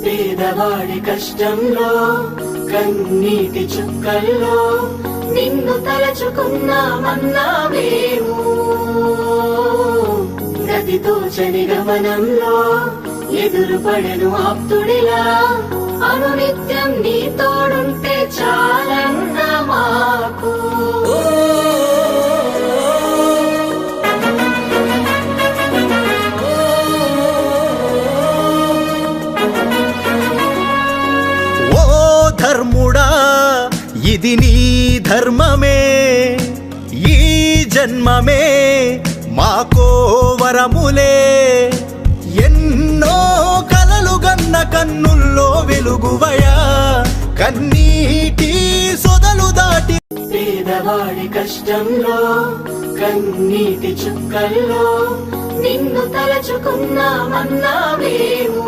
పేదవాడి కష్టంలో కన్నీటి చుక్కల్లో నిన్ను తలచుకున్నామన్నా మేము గతితో చని గమనంలో ఎదురుపడెను ఆప్తుడిలా అనునిత్యం నీ తోడుంటే చాలన్న మాకు ధర్ముడా ఇది నీ ధర్మమే, ఈ జన్మమే మాకో వరములే. ఎన్నో కలలు గన్న కన్నుల్లో వెలుగువయా, కన్నీటి సొదలు దాటి పేదవాడి కష్టంలో కన్నీటి చుక్కల్లో నిన్ను తలచుకున్నామన్నా మేము